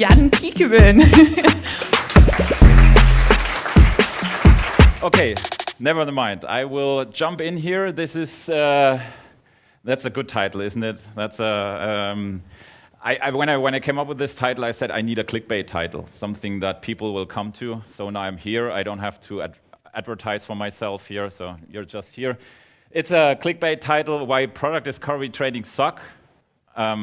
Jan Kiekeben. Okay, never mind. I will jump in here. This is that's a good title, isn't it? That's a when I came up with this title, I said I need a clickbait title, something that people will come to. So now I'm here. I don't have to advertise for myself here. So you're just here. It's a clickbait title: Why Product Discovery Trainings Suck.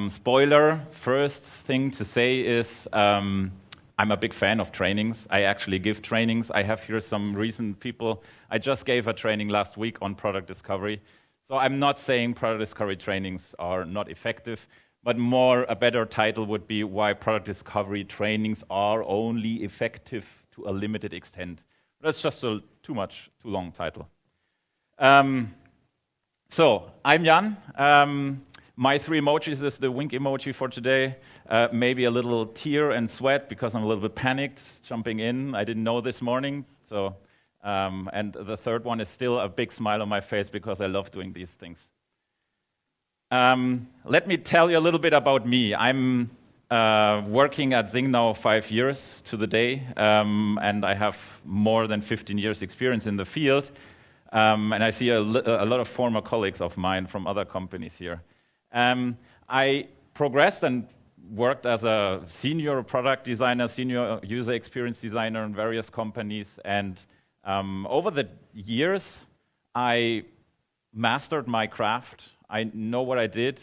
Spoiler: first thing to say is I'm a big fan of trainings. I actually give trainings. I have here some recent people. I just gave a training last week on product discovery. So I'm not saying product discovery trainings are not effective, but more a better title would be why product discovery trainings are only effective to a limited extent. That's just a too long title. So I'm Jan. My 3 emojis is the wink emoji for today. Maybe a little tear and sweat because I'm a little bit panicked jumping in. I didn't know this morning. So, and the third one is still a big smile on my face because I love doing these things. Let me tell you a little bit about me. I'm working at XING now 5 years to the day, and I have more than 15 years experience in the field. And I see a lot of former colleagues of mine from other companies here. I progressed and worked as a senior product designer, senior user experience designer in various companies. And over the years, I mastered my craft. I know what I did.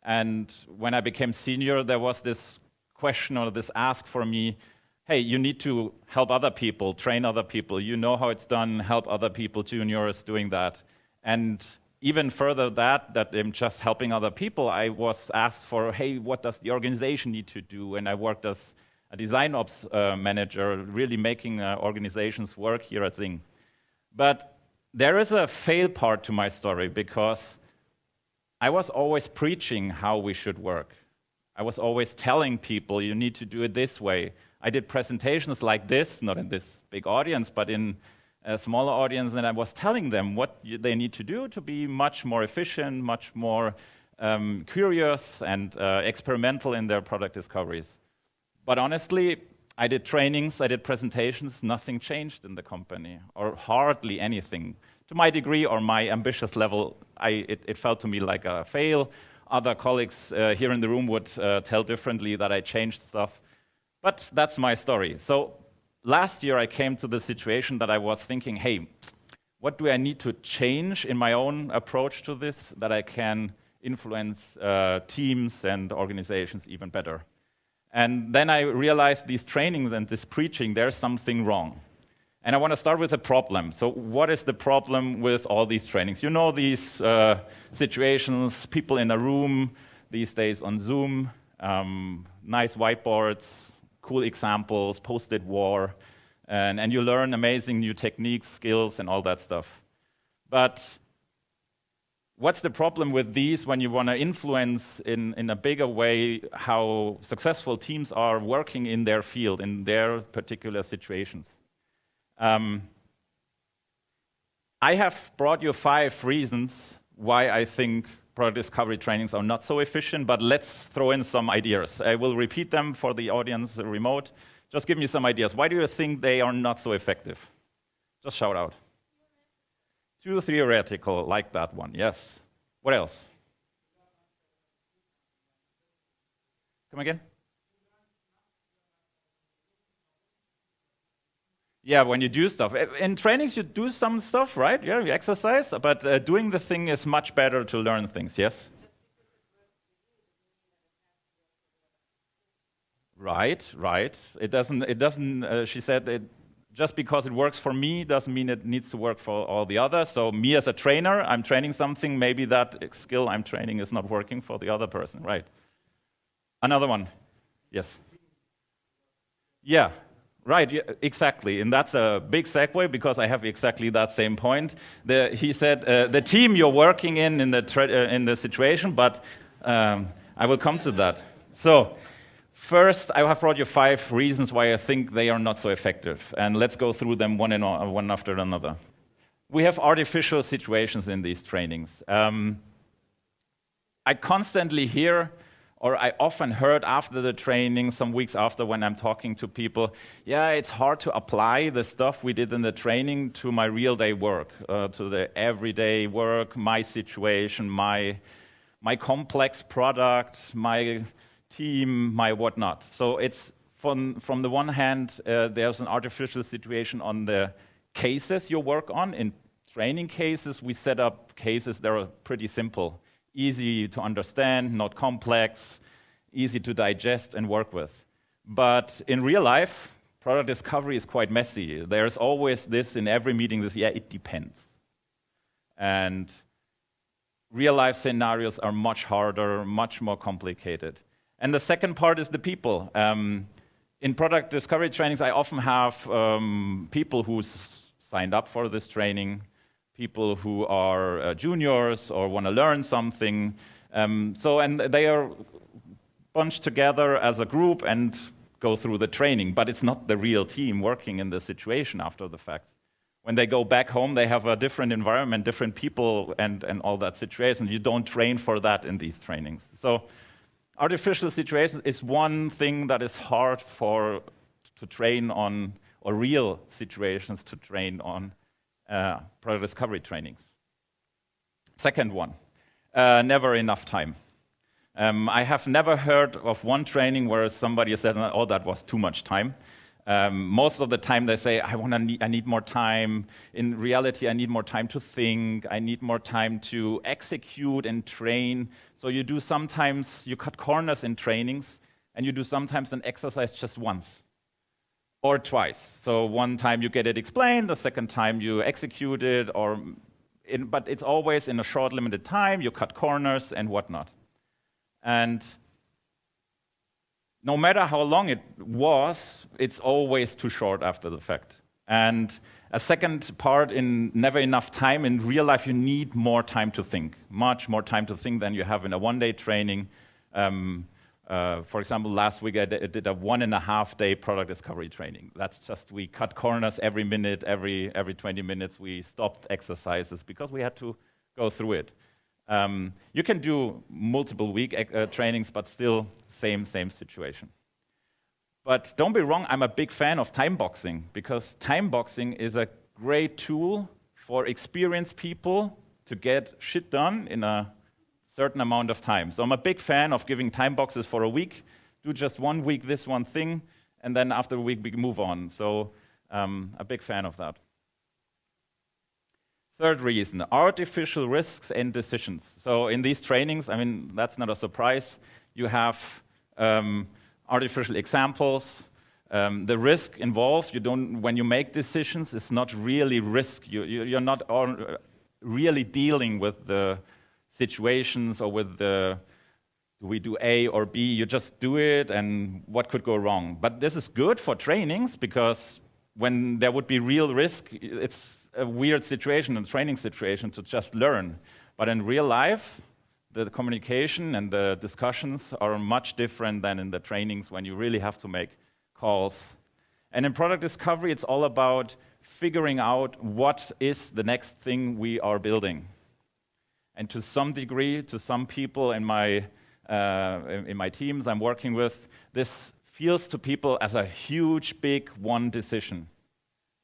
And when I became senior, there was this question or this ask for me, hey, you need to help other people, train other people. You know how it's done, help other people, juniors, doing that. And even further that I'm just helping other people, I was asked for, hey, what does the organization need to do? And I worked as a design ops manager, really making organizations work here at XING. But there is a fail part to my story because I was always preaching how we should work. I was always telling people, you need to do it this way. I did presentations like this, not in this big audience, but in a smaller audience, and I was telling them what they need to do to be much more efficient, much more curious and experimental in their product discoveries. But honestly, I did trainings, I did presentations, nothing changed in the company, or hardly anything. To my degree or my ambitious level, it felt to me like a fail. Other colleagues here in the room would tell differently that I changed stuff. But that's my story. So last year, I came to the situation that I was thinking, hey, what do I need to change in my own approach to this that I can influence teams and organizations even better? And then I realized these trainings and this preaching, there's something wrong. And I want to start with a problem. So what is the problem with all these trainings? You know these situations, people in a room, these days on Zoom, nice whiteboards, cool examples, post-it war, and you learn amazing new techniques, skills, and all that stuff. But what's the problem with these when you want to influence in a bigger way how successful teams are working in their field, in their particular situations? I have brought you 5 reasons why I think product discovery trainings are not so efficient, but let's throw in some ideas. I will repeat them for the audience remote. Just give me some ideas. Why do you think they are not so effective? Just shout out. Too theoretical, like that one, yes. What else? Come again? Yeah, when you do stuff. In trainings, you do some stuff, right? Yeah, you exercise, but doing the thing is much better to learn things, yes? Right. It doesn't, she said, just because it works for me doesn't mean it needs to work for all the others. So me as a trainer, I'm training something, maybe that skill I'm training is not working for the other person, right? Another one, yes? Yeah. Right, yeah, exactly, and that's a big segue because I have exactly that same point. He said the team you're working in the situation, but I will come to that. So first, I have brought you 5 reasons why I think they are not so effective, and let's go through them one after another. We have artificial situations in these trainings. I constantly hear Or I often heard after the training, some weeks after when I'm talking to people, yeah, it's hard to apply the stuff we did in the training to my real day work, to the everyday work, my situation, my complex product, my team, my whatnot. So it's from the one hand, there's an artificial situation on the cases you work on. In training cases, we set up cases that are pretty simple. Easy to understand, not complex, easy to digest and work with. But in real life, product discovery is quite messy. There's always this in every meeting, this, yeah, it depends. And real life scenarios are much harder, much more complicated. And the second part is the people. In product discovery trainings, I often have people who signed up for this training, people who are juniors or want to learn something. And they are bunched together as a group and go through the training, but it's not the real team working in the situation after the fact. When they go back home, they have a different environment, different people, and all that situation. You don't train for that in these trainings. So artificial situations is one thing that is hard to train on, or real situations to train on product discovery trainings. Second one, never enough time. I have never heard of one training where somebody said, oh, that was too much time. Most of the time they say, I need more time. In reality, I need more time to think. I need more time to execute and train. So you cut corners in trainings, and you do sometimes an exercise just once or twice. So one time you get it explained, the second time you execute it, but it's always in a short, limited time. You cut corners and whatnot. And no matter how long it was, it's always too short after the fact. And a second part in never enough time, in real life you need more time to think, much more time to think than you have in a one-day training. For example, last week I did a 1.5 day product discovery training. That's just, we cut corners every minute, every 20 minutes we stopped exercises because we had to go through it. You can do multiple week trainings, but still same situation. But don't be wrong, I'm a big fan of time boxing, because time boxing is a great tool for experienced people to get shit done in a certain amount of time. So I'm a big fan of giving time boxes for a week, do just 1 week this one thing, and then after a week we move on. So a big fan of that. Third reason, artificial risks and decisions. So in these trainings, I mean, that's not a surprise. You have artificial examples. The risk involved, when you make decisions, it's not really risk. You're not really dealing with the situations or with do we do A or B? You just do it, and what could go wrong? But this is good for trainings, because when there would be real risk, it's a weird situation, a training situation to just learn. But in real life, the communication and the discussions are much different than in the trainings when you really have to make calls. And in product discovery, it's all about figuring out what is the next thing we are building. And to some degree, to some people in my teams I'm working with, this feels to people as a huge, big one decision.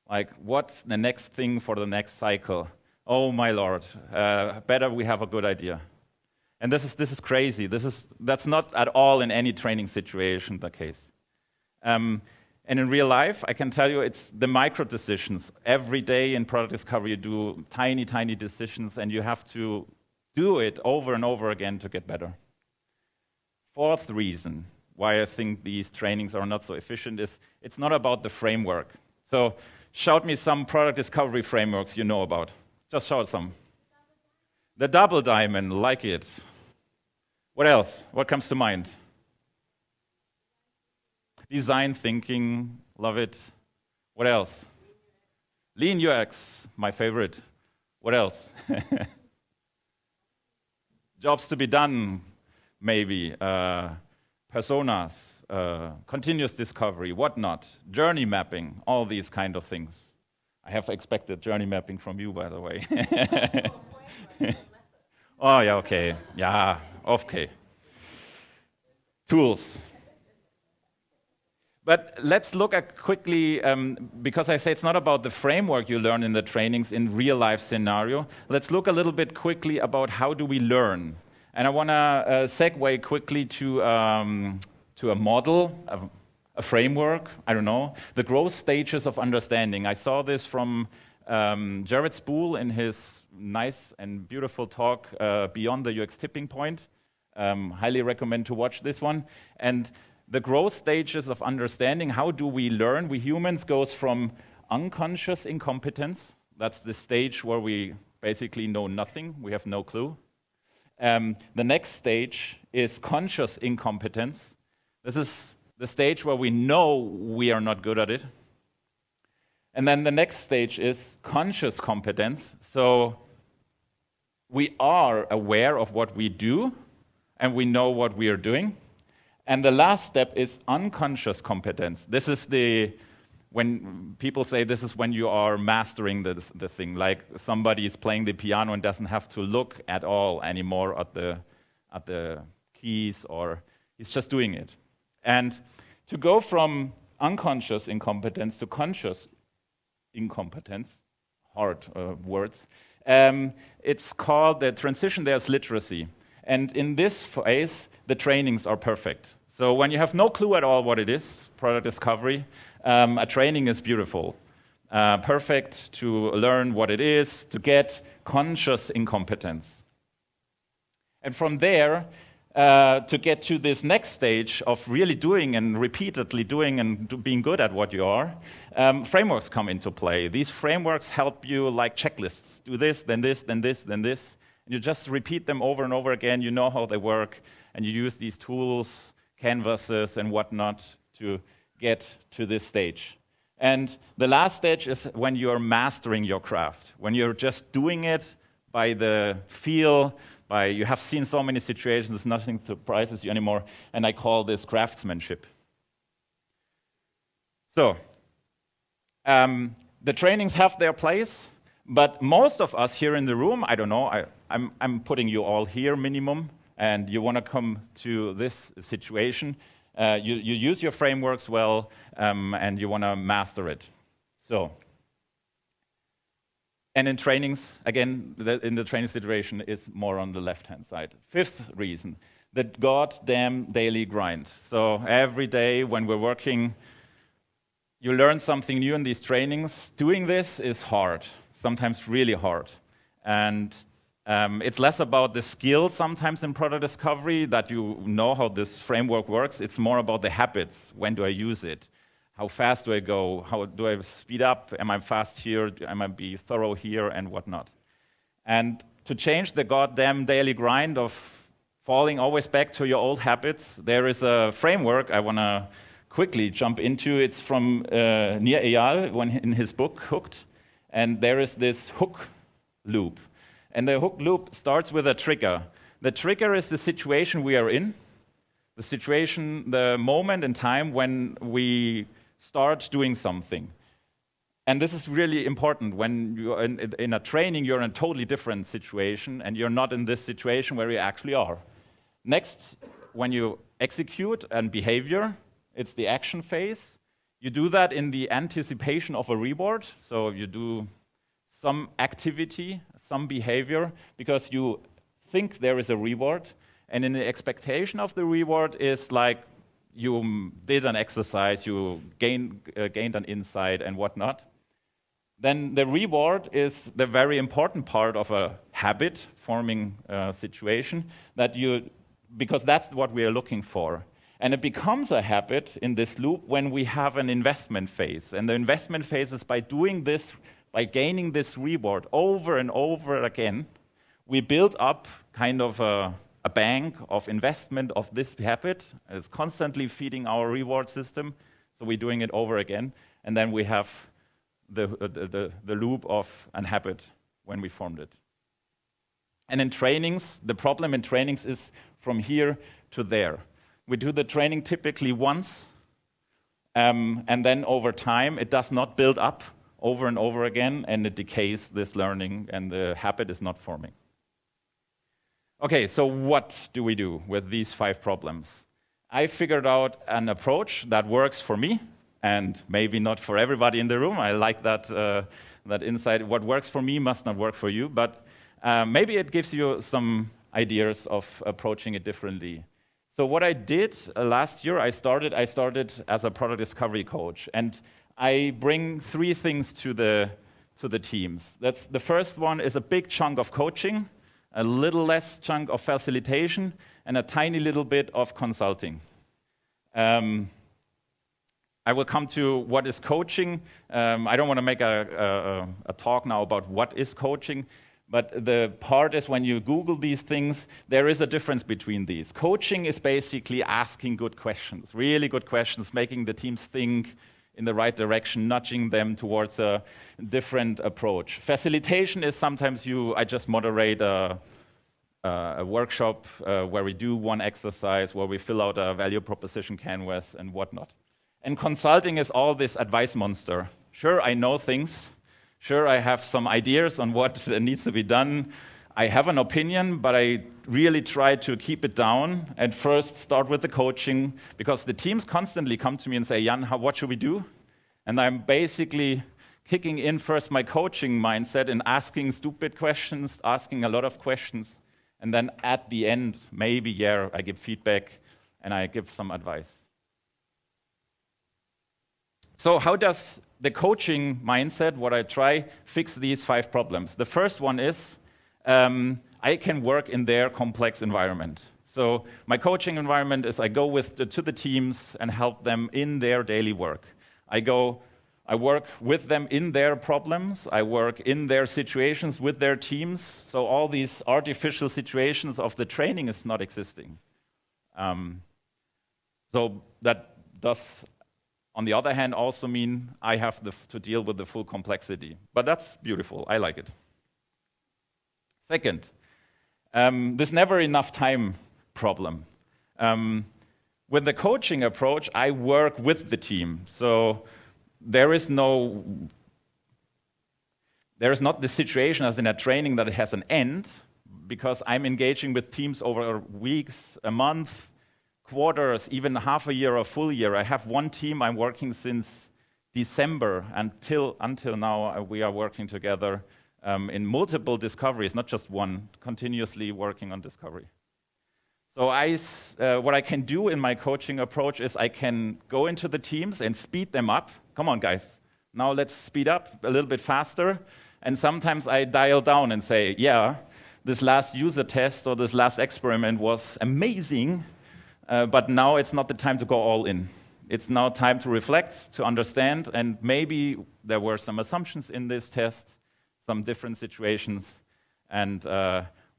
Like, what's the next thing for the next cycle? Oh my Lord, better we have a good idea. And this is crazy. That's not at all in any training situation the case. And in real life, I can tell you it's the micro decisions. Every day in product discovery, you do tiny, tiny decisions, and you have to do it over and over again to get better. Fourth reason why I think these trainings are not so efficient is it's not about the framework. So shout me some product discovery frameworks you know about. Just shout some. The double diamond, like it. What else? What comes to mind? Design thinking, love it. What else? Lean UX, my favorite. What else? Jobs to be done, maybe. Personas, continuous discovery, whatnot. Journey mapping, all these kind of things. I have expected journey mapping from you, by the way. Oh, yeah, okay. Yeah, okay. Tools. But let's look at quickly, because I say it's not about the framework you learn in the trainings in real-life scenario. Let's look a little bit quickly about how do we learn. And I want to segue quickly to a model, a framework, I don't know, the growth stages of understanding. I saw this from Jared Spool in his nice and beautiful talk, Beyond the UX Tipping Point. Highly recommend to watch this one. And the growth stages of understanding, how do we learn? We humans goes from unconscious incompetence. That's the stage where we basically know nothing. We have no clue. The next stage is conscious incompetence. This is the stage where we know we are not good at it. And then the next stage is conscious competence. So we are aware of what we do, and we know what we are doing. And the last step is unconscious competence. This is when people say this is when you are mastering the thing, like somebody is playing the piano and doesn't have to look at all anymore at the keys, or he's just doing it. And to go from unconscious incompetence to conscious incompetence, hard words, it's called the transition. There's literacy. And in this phase, the trainings are perfect. So when you have no clue at all what it is, product discovery, a training is beautiful. Perfect to learn what it is, to get conscious incompetence. And from there, to get to this next stage of really doing and repeatedly doing and being good at what you are, frameworks come into play. These frameworks help you like checklists. Do this, then this, then this, then this. And you just repeat them over and over again. You know how they work, and you use these tools, canvases, and whatnot to get to this stage. And the last stage is when you're mastering your craft, when you're just doing it by the feel, you have seen so many situations, nothing surprises you anymore, and I call this craftsmanship. So, the trainings have their place, but most of us here in the room, I don't know, I'm putting you all here minimum, and you want to come to this situation. You use your frameworks well, and you want to master it. So, and in trainings, again, in the training situation is more on the left-hand side. Fifth reason, the goddamn daily grind. So every day when we're working, you learn something new in these trainings. Doing this is hard, sometimes really hard. And it's less about the skill sometimes in product discovery, that you know how this framework works. It's more about the habits. When do I use it? How fast do I go? How do I speed up? Am I fast here? Am I be thorough here? And whatnot. And to change the goddamn daily grind of falling always back to your old habits, there is a framework I want to quickly jump into. It's from Nir Eyal in his book, Hooked. And there is this hook loop. And the hook loop starts with a trigger. The trigger is the situation we are in, the situation, the moment in time when we start doing something. And this is really important. When you're in a training, you're in a totally different situation, and you're not in this situation where you actually are. Next, when you execute and behavior, it's the action phase. You do that in the anticipation of a reward. So you do some activity, some behavior, because you think there is a reward. And in the expectation of the reward is like you did an exercise, you gained an insight and whatnot. Then the reward is the very important part of a habit-forming situation, because that's what we are looking for. And it becomes a habit in this loop when we have an investment phase. And the investment phase is by doing this, by gaining this reward over and over again, we build up kind of a bank of investment of this habit. It's constantly feeding our reward system, so we're doing it over again. And then we have the loop of an habit when we formed it. And in trainings, the problem in trainings is from here to there. We do the training typically once, and then over time, it does not build up over and over again, and it decays this learning, and the habit is not forming. Okay, so what do we do with these 5 problems? I figured out an approach that works for me, and maybe not for everybody in the room. I like that, that insight. What works for me must not work for you, but maybe it gives you some ideas of approaching it differently. So what I did last year, I started as a product discovery coach, and I bring 3 things to the teams. That's the first one is a big chunk of coaching, a little less chunk of facilitation, and a tiny little bit of consulting. I will come to what is coaching. I don't want to make a talk now about what is coaching, but the part is when you Google these things, there is a difference between these. Coaching is basically asking good questions, really good questions, making the teams think in the right direction, nudging them towards a different approach. Facilitation is sometimes I just moderate a workshop where we do one exercise, where we fill out a value proposition canvas and whatnot. And consulting is all this advice monster. Sure, I know things. Sure, I have some ideas on what needs to be done. I have an opinion, but I really try to keep it down and first start with the coaching, because the teams constantly come to me and say, Jan, what should we do? And I'm basically kicking in first my coaching mindset and asking stupid questions, asking a lot of questions. And then at the end, maybe, I give feedback and I give some advice. So how does the coaching mindset, what I try, fix these 5 problems? The first one is I can work in their complex environment. So my coaching environment is I go to the teams and help them in their daily work. I work with them in their problems. I work in their situations with their teams. So all these artificial situations of the training is not existing. So that does, on the other hand, also mean I have to deal with the full complexity. But that's beautiful. I like it. Second, this never enough time problem. With the coaching approach, I work with the team. So there is not the situation as in a training that it has an end, because I'm engaging with teams over weeks, a month, quarters, even half a year or full year. I have one team I'm working since December until now. We are working together in multiple discoveries, not just one, continuously working on discovery. So what I can do in my coaching approach is I can go into the teams and speed them up. Come on, guys. Now let's speed up a little bit faster. And sometimes I dial down and say, this last user test or this last experiment was amazing, but now it's not the time to go all in. It's now time to reflect, to understand, and maybe there were some assumptions in this test, some different situations, and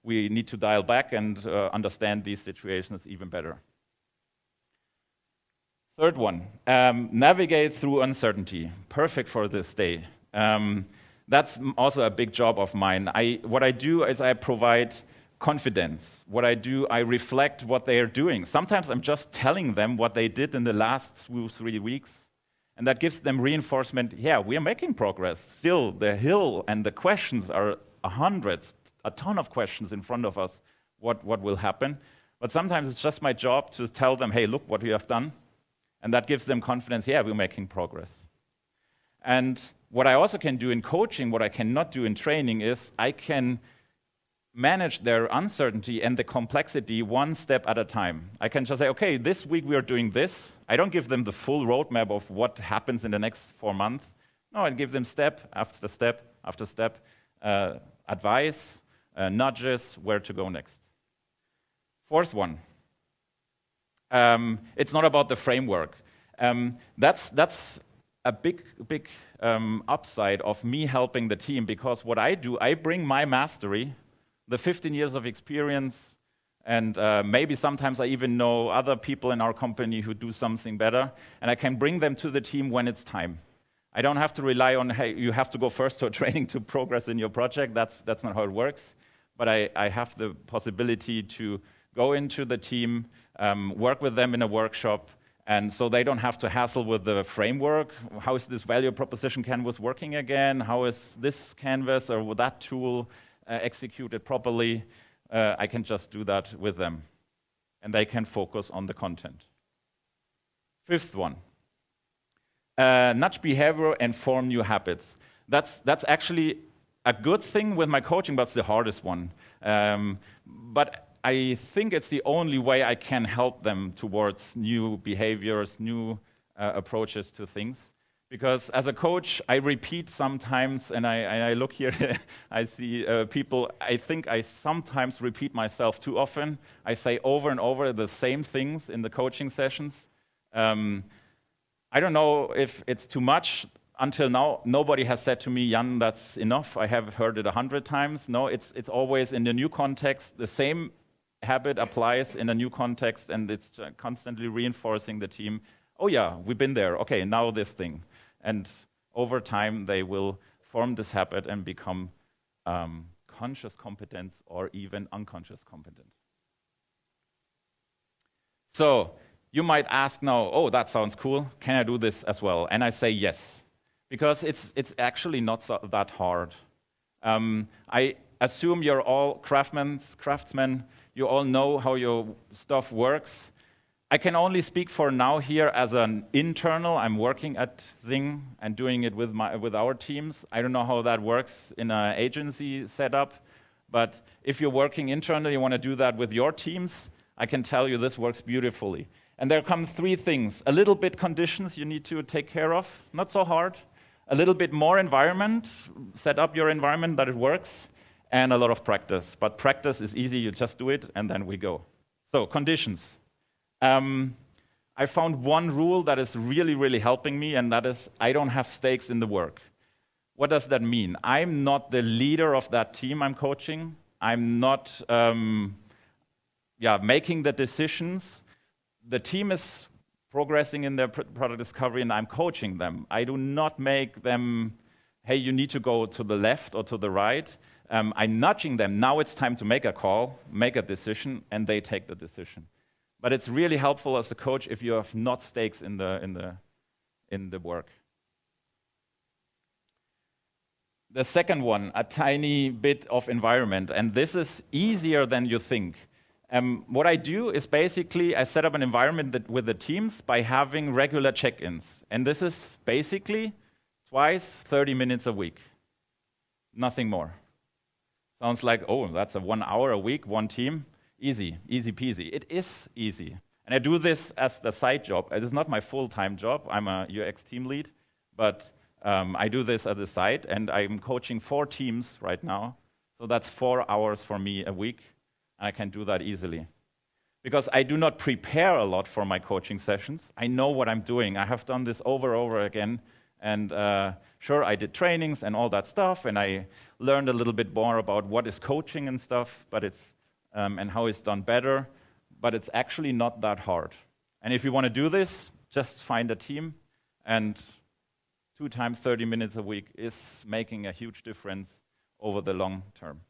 we need to dial back and understand these situations even better. Third one, navigate through uncertainty. Perfect for this day. That's also a big job of mine. What I do is I provide confidence. What I do, I reflect what they are doing. Sometimes I'm just telling them what they did in the last 2-3 weeks, and that gives them reinforcement. We are making progress. Still, the hill and the questions are hundreds, a ton of questions in front of us, what will happen. But sometimes it's just my job to tell them, hey, look what we have done. And that gives them confidence, we're making progress. And what I also can do in coaching, what I cannot do in training, is I can manage their uncertainty and the complexity one step at a time. I can just say, okay, this week we are doing this. I don't give them the full roadmap of what happens in the next 4 months. No, I give them step after step after step, advice, nudges, where to go next. Fourth one, it's not about the framework. That's a big upside of me helping the team, because what I do, I bring my mastery, the 15 years of experience, and maybe sometimes I even know other people in our company who do something better, and I can bring them to the team when it's time. I don't have to rely on, hey, you have to go first to a training to progress in your project. That's not how it works. But I have the possibility to go into the team, work with them in a workshop, and so they don't have to hassle with the framework. How is this value proposition canvas working again? How is this canvas or that tool executed properly? I can just do that with them, and they can focus on the content. Fifth one, nudge behavior and form new habits. That's actually a good thing with my coaching, but it's the hardest one. But I think it's the only way I can help them towards new behaviors, new approaches to things. Because as a coach, I repeat sometimes, and I look here, I see people, I think I sometimes repeat myself too often. I say over and over the same things in the coaching sessions. I don't know if it's too much. Until now, nobody has said to me, Jan, that's enough. I have heard it 100 times. No, it's always in the new context. The same habit applies in a new context, and it's constantly reinforcing the team. Oh yeah, we've been there. Okay, now this thing. And over time, they will form this habit and become conscious competence or even unconscious competent. So you might ask now, oh, that sounds cool. Can I do this as well? And I say yes, because it's actually not that hard. I assume you're all craftsmen. You all know how your stuff works. I can only speak for now here as an internal. I'm working at XING and doing it with our teams. I don't know how that works in an agency setup, but if you're working internally, you want to do that with your teams, I can tell you this works beautifully. And there come three things. A little bit conditions you need to take care of, not so hard. A little bit more environment, set up your environment that it works, and a lot of practice. But practice is easy, you just do it, and then we go. So, conditions. I found one rule that is really, really helping me, and that is I don't have stakes in the work. What does that mean? I'm not the leader of that team I'm coaching. I'm not making the decisions. The team is progressing in their product discovery, and I'm coaching them. I do not make them, hey, you need to go to the left or to the right. I'm nudging them. Now it's time to make a call, make a decision, and they take the decision. But it's really helpful as a coach if you have not stakes in the work. The second one, a tiny bit of environment, and this is easier than you think. What I do is basically I set up an environment with the teams by having regular check-ins, and this is basically twice 30 minutes a week, nothing more. Sounds like, oh, that's a 1 hour a week, one team. Easy, easy peasy. It is easy. And I do this as the side job. It is not my full-time job. I'm a UX team lead, but I do this at the side, and I'm coaching 4 teams right now. So that's 4 hours for me a week, and I can do that easily. Because I do not prepare a lot for my coaching sessions. I know what I'm doing. I have done this over and over again, and sure, I did trainings and all that stuff, and I learned a little bit more about what is coaching and stuff, but it's and how it's done better, but it's actually not that hard. And if you want to do this, just find a team, and 2 times 30 minutes a week is making a huge difference over the long term.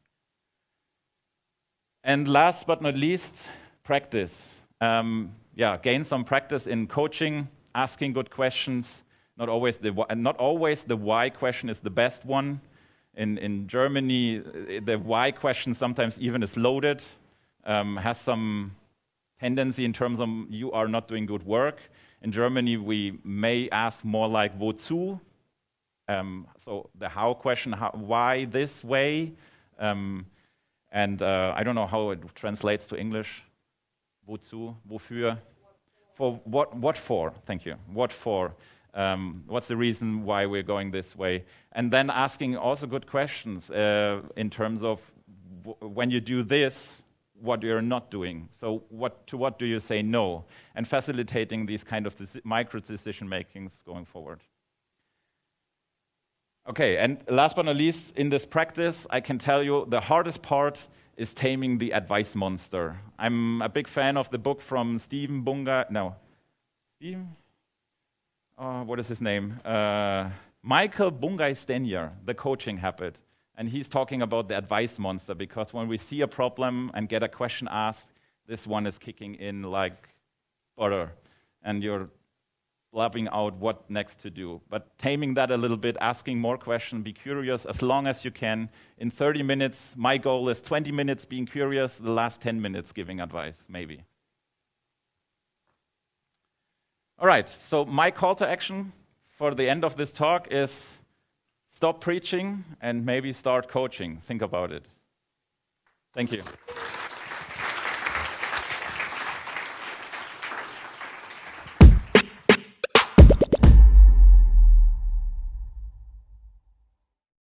And last but not least, practice. Gain some practice in coaching, asking good questions. Not always the why question is the best one. In Germany, the why question sometimes even is loaded, has some tendency in terms of you are not doing good work. In Germany, we may ask more like wozu, so the how question, why this way, and I don't know how it translates to English. Wozu, wofür, for what for? Thank you. What for? What's the reason why we're going this way? And then asking also good questions in terms of when you do this, what you're not doing. So to what do you say no? And facilitating these kind of micro decision makings going forward. Okay, and last but not least, in this practice, I can tell you the hardest part is taming the advice monster. I'm a big fan of the book from Stephen Bunga. No, Stephen? What is his name? Michael Bungay-Stenier, The Coaching Habit. And he's talking about the advice monster, because when we see a problem and get a question asked, this one is kicking in like butter, and you're blabbing out what next to do. But taming that a little bit, asking more questions, be curious as long as you can. In 30 minutes, my goal is 20 minutes being curious, the last 10 minutes giving advice, maybe. All right, so my call to action for the end of this talk is stop preaching and maybe start coaching. Think about it. Thank you.